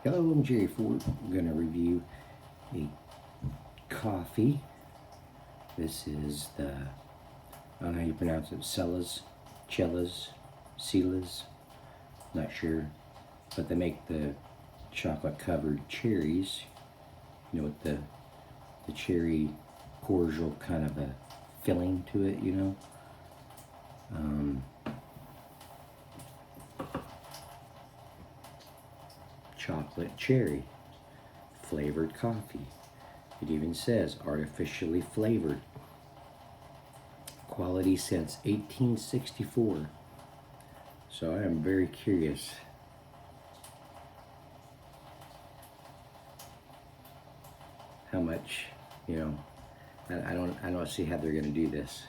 Hello, I'm Jerry Ford. I'm going to review a coffee. This is the, I don't know how you pronounce it, Cella's, not sure. But they make the chocolate covered cherries, you know, with the cherry cordial kind of a filling to it, you know. Chocolate cherry flavored coffee. It even says artificially flavored. Quality since 1864. So I am very curious how much, you know, I don't see how they're going to do this.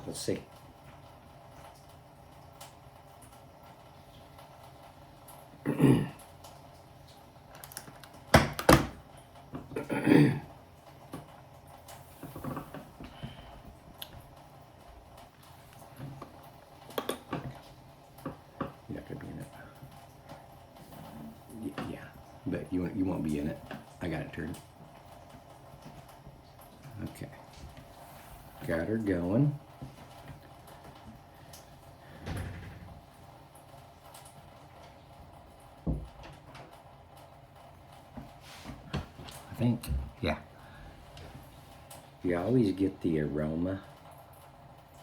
Let's see. You're not going to be in it. Yeah, but you won't be in it. I got it turned. Okay. Got her going. I think, yeah. You always get the aroma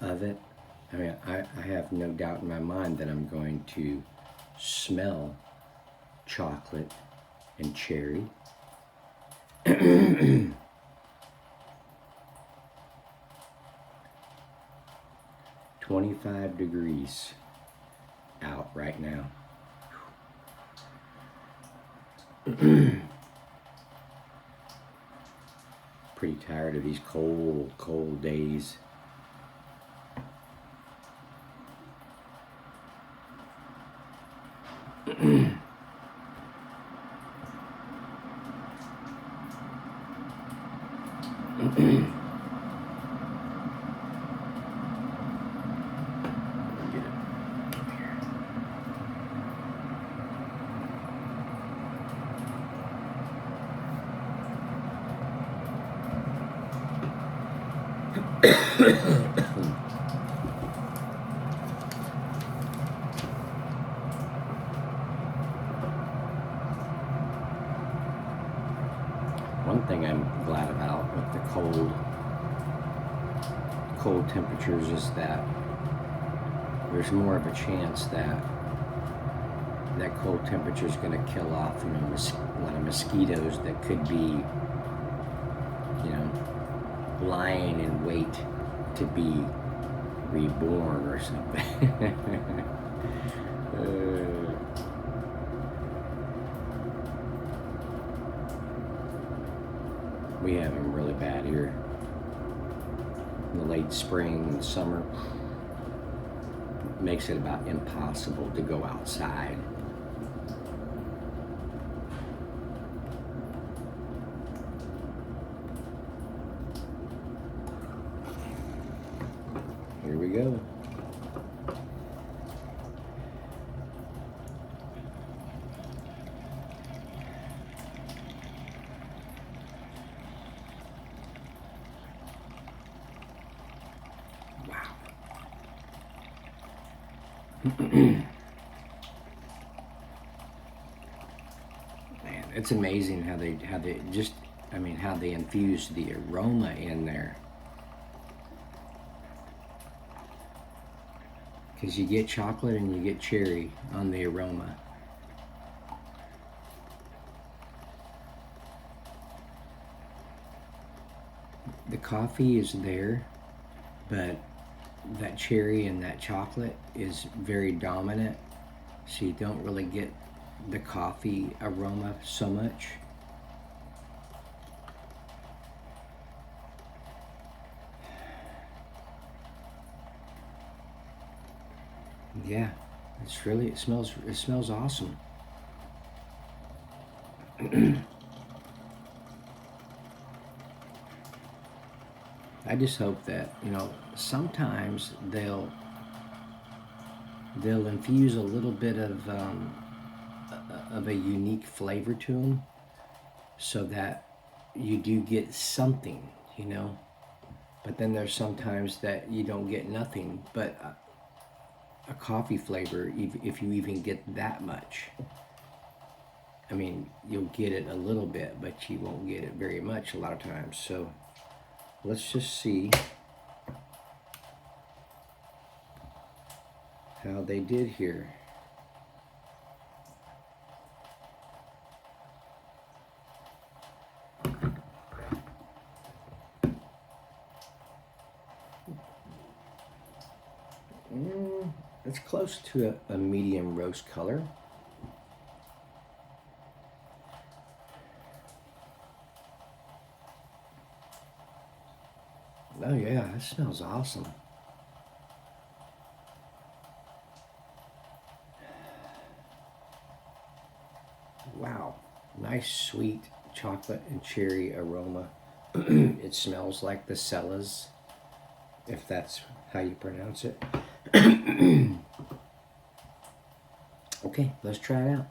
of it. I mean, I have no doubt in my mind that I'm going to smell chocolate and cherry. 25 degrees out right now. Pretty tired of these cold days. One thing I'm glad about with the cold temperatures is that there's more of a chance that that cold temperature is going to kill off, you know, a lot of mosquitoes that could be, you know, lying in wait to be reborn or something. We have them really bad here. In the late spring and summer, makes it about impossible to go outside. Here we go. Wow. Man, it's amazing how they just, I mean, how they infuse the aroma in there. Because you get chocolate and you get cherry on the aroma. The coffee is there, but that cherry and that chocolate is very dominant, so you don't really get the coffee aroma so much. Yeah, it's really, it smells awesome. I just hope that, you know, sometimes they'll they'll infuse a little bit of a unique flavor to them, so that you do get something, you know. But then there's sometimes that you don't get nothing but a coffee flavor, if you even get that much. I mean, you'll get it a little bit, but you won't get it very much a lot of times. So let's just see how they did here. It's close to a medium roast color. Oh yeah, that smells awesome. Wow, nice sweet chocolate and cherry aroma. It smells like the Cellas, if that's how you pronounce it. Okay, let's try it out.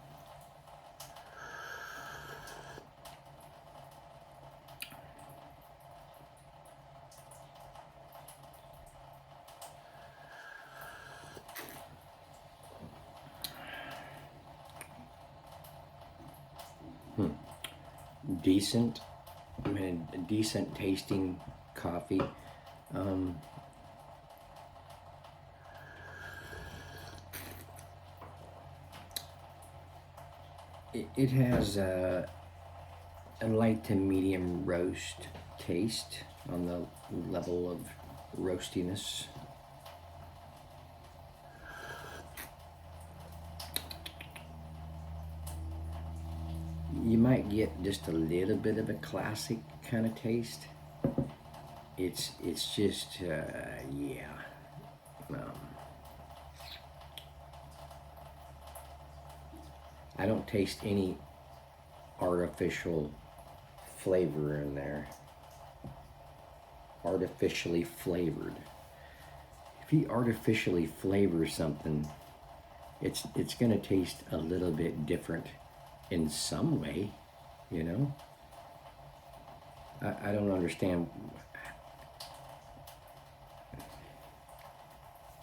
Decent, I mean, decent tasting coffee. It has a light to medium roast taste on the level of roastiness. You might get just a little bit of a classic kind of taste. It's just yeah. I don't taste any artificial flavor in there. Artificially flavored. If you artificially flavor something, it's gonna taste a little bit different in some way, you know. I don't understand.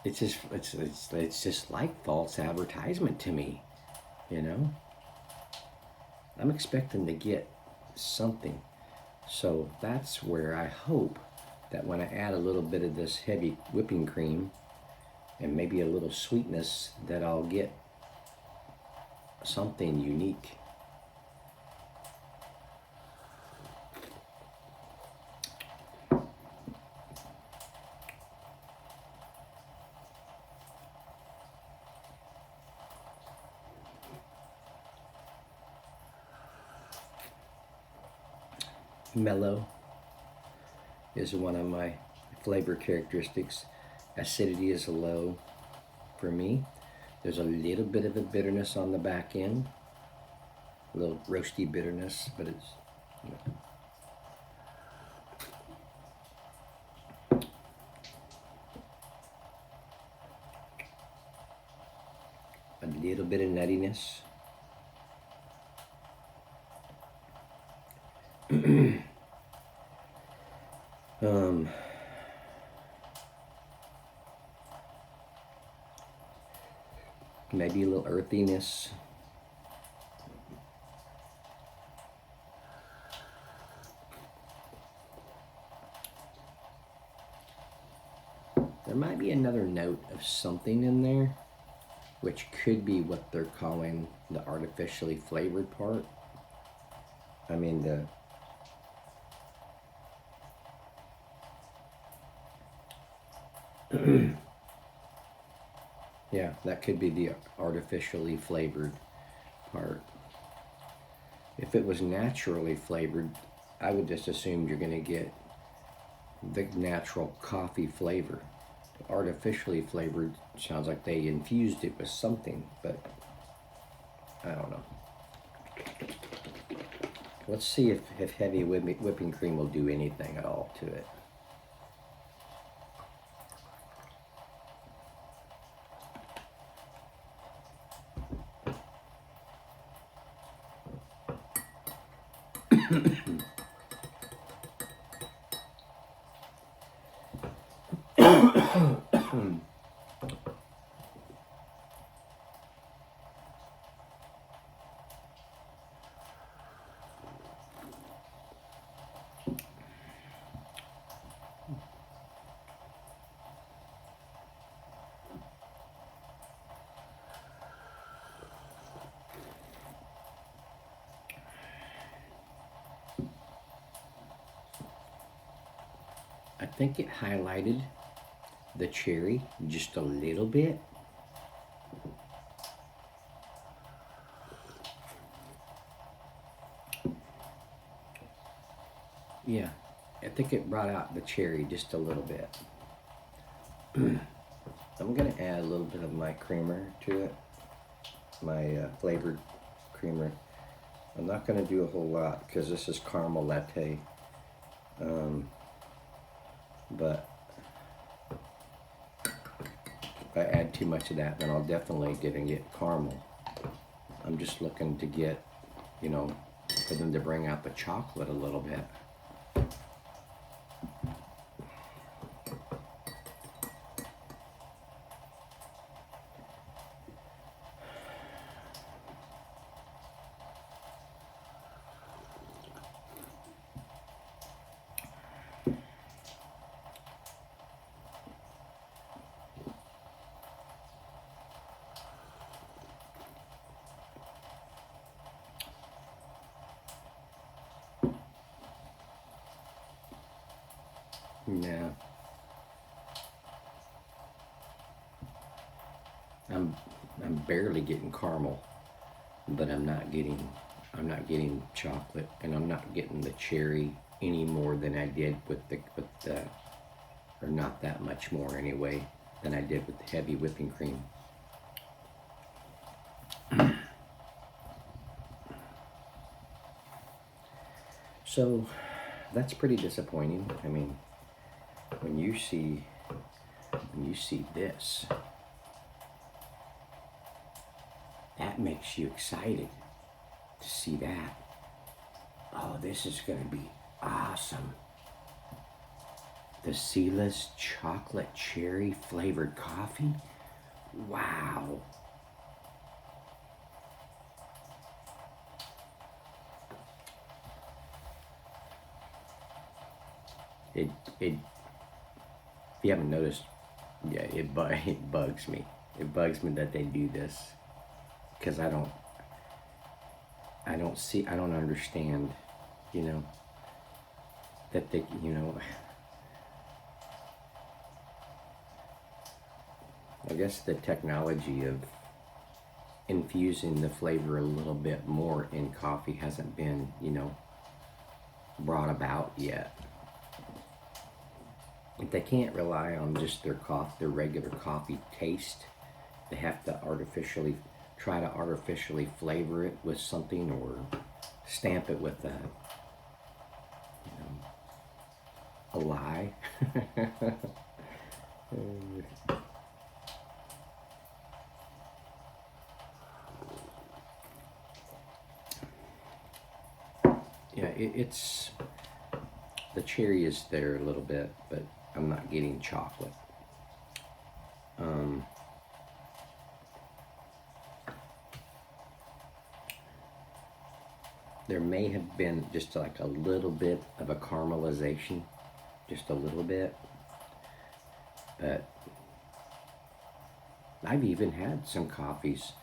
It's just like false advertisement to me, you know. I'm expecting to get something, so that's where I hope that when I add a little bit of this heavy whipping cream and maybe a little sweetness, that I'll get something unique. Mellow is one of my flavor characteristics. Acidity is low for me. There's a little bit of a bitterness on the back end, a little roasty bitterness, but it's, you know. A little bit of nuttiness. Maybe a little earthiness. There might be another note of something in there, which could be what they're calling the artificially flavored part. I mean, yeah, that could be the artificially flavored part. If it was naturally flavored, I would just assume you're going to get the natural coffee flavor. Artificially flavored sounds like they infused it with something, but I don't know. Let's see if heavy whipping cream will do anything at all to it. I think it highlighted the cherry just a little bit. Yeah, I think it brought out the cherry just a little bit. I'm gonna add a little bit of my creamer to it, my flavored creamer. I'm not gonna do a whole lot because this is caramel latte. But if I add too much of that, then I'll definitely get caramel. I'm just looking to get, you know, for them to bring out the chocolate a little bit. Yeah. I'm barely getting caramel, but I'm not getting chocolate, and I'm not getting the cherry any more than I did with the or not that much more anyway than I did with the heavy whipping cream. So that's pretty disappointing. I mean, when you see this, that makes you excited to see that. Oh, this is gonna be awesome. The Cella's chocolate cherry flavored coffee. Wow. It if you haven't noticed, yeah, it bugs me. It bugs me that they do this because I don't understand, you know, that they, you know, I guess the technology of infusing the flavor a little bit more in coffee hasn't been, you know, brought about yet. If they can't rely on just their regular coffee taste, they have to try to artificially flavor it with something or stamp it with a lie. Yeah, it's the cherry is there a little bit, but I'm not getting chocolate. There may have been just like a little bit of a caramelization, just a little bit, but I've even had some coffees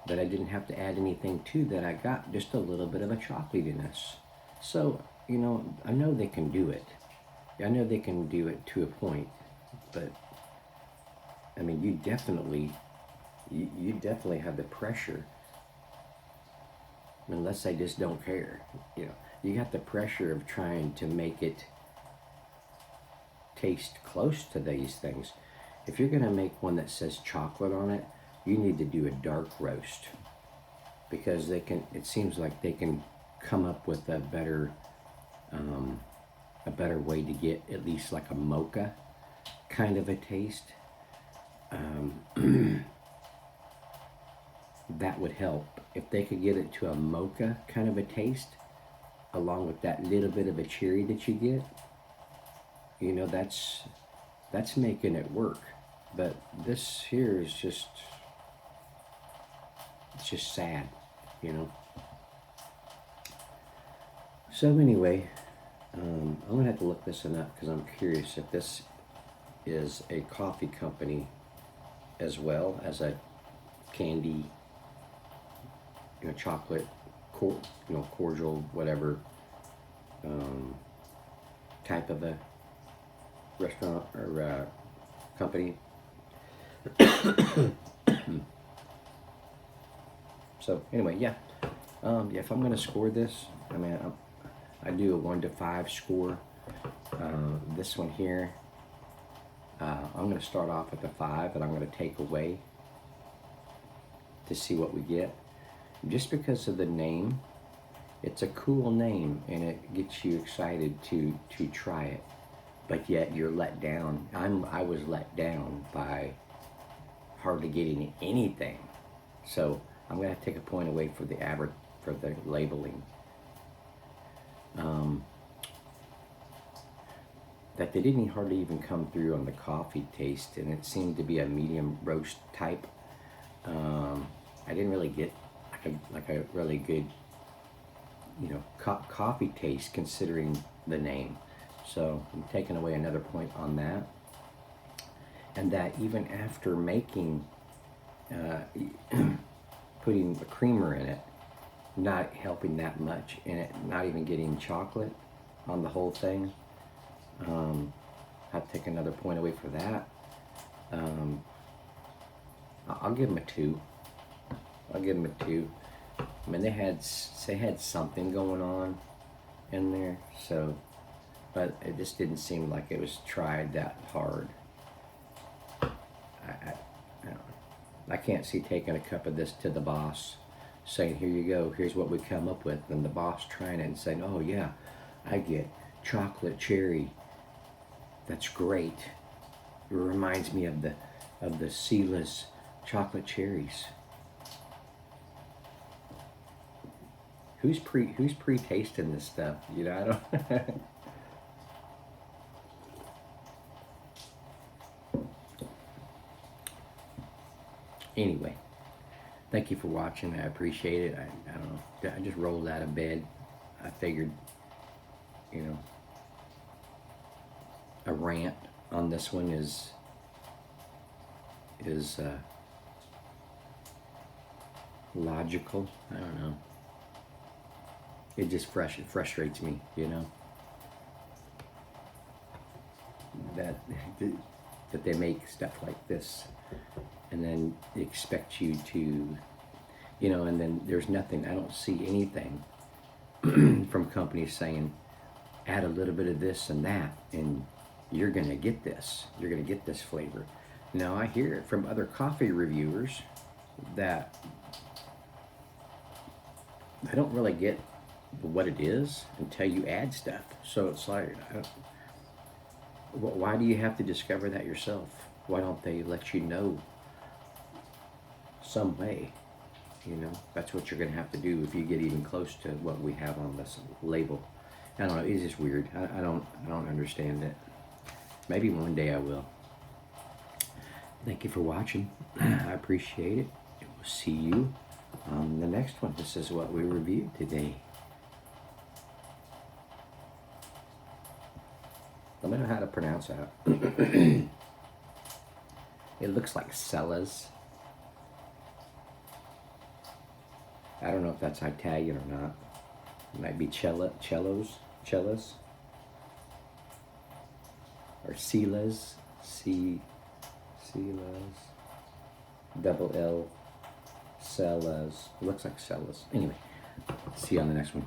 that I didn't have to add anything to that I got just a little bit of a chocolatiness. So, you know, I know they can do it. I know they can do it to a point, but I mean, you definitely have the pressure. Unless they just don't care, you know, you got the pressure of trying to make it taste close to these things. If you're gonna make one that says chocolate on it, you need to do a dark roast because it seems like they can come up with a better way to get at least like a mocha kind of a taste. That would help if they could get it to a mocha kind of a taste. along with that little bit of a cherry that you get, you know, that's making it work. But this here is just, it's just sad, you know. So anyway, I'm gonna have to look this one up because I'm curious if this is a coffee company as well as a candy, you know, chocolate, you know, cordial, whatever type of a restaurant or company. So anyway, yeah, if I'm gonna score this, I mean, I do a 1 to 5 score. This one here, I'm gonna start off with a 5, and I'm gonna take away to see what we get. Just because of the name, it's a cool name, and it gets you excited to try it. But yet you're let down. I was let down by hardly getting anything. So I'm gonna have to take a point away for the labeling. That they didn't hardly even come through on the coffee taste, and it seemed to be a medium roast type. I didn't really get like a really good, you know, coffee taste considering the name. So I'm taking away another point on that. And that even after making, putting the creamer in it, not helping that much, and it not even getting chocolate on the whole thing. I'll take another point away for that. I'll give them a 2. I'll give them a 2. I mean, they had something going on in there, so, but it just didn't seem like it was tried that hard. I can't see taking a cup of this to the boss, saying, here you go, here's what we come up with, and the boss trying it and saying, oh yeah, I get chocolate cherry. That's great. It reminds me of the Cella's chocolate cherries. Who's pre-tasting this stuff? You know, I don't. Anyway, thank you for watching. I appreciate it. I don't know. I just rolled out of bed. I figured, you know, a rant on this one is logical. I don't know. It just frustrates me, you know, that they make stuff like this and then expect you to, you know, and then there's nothing. I don't see anything from companies saying add a little bit of this and that and you're gonna get this. You're gonna get this flavor. Now I hear it from other coffee reviewers that I don't really get what it is until you add stuff. So it's like, why do you have to discover that yourself? Why don't they let you know some way? You know, that's what you're gonna have to do if you get even close to what we have on this label. I don't know, it's just weird. I don't understand it. Maybe one day I will. Thank you for watching. I appreciate it. We'll see you on the next one. This is what we reviewed today. Let me know how to pronounce that. It looks like Cella's. I don't know if that's Italian or not. It might be Cellas, or Cella's, Cella's, double L, Cella's. It looks like Cella's. Anyway, see you on the next one.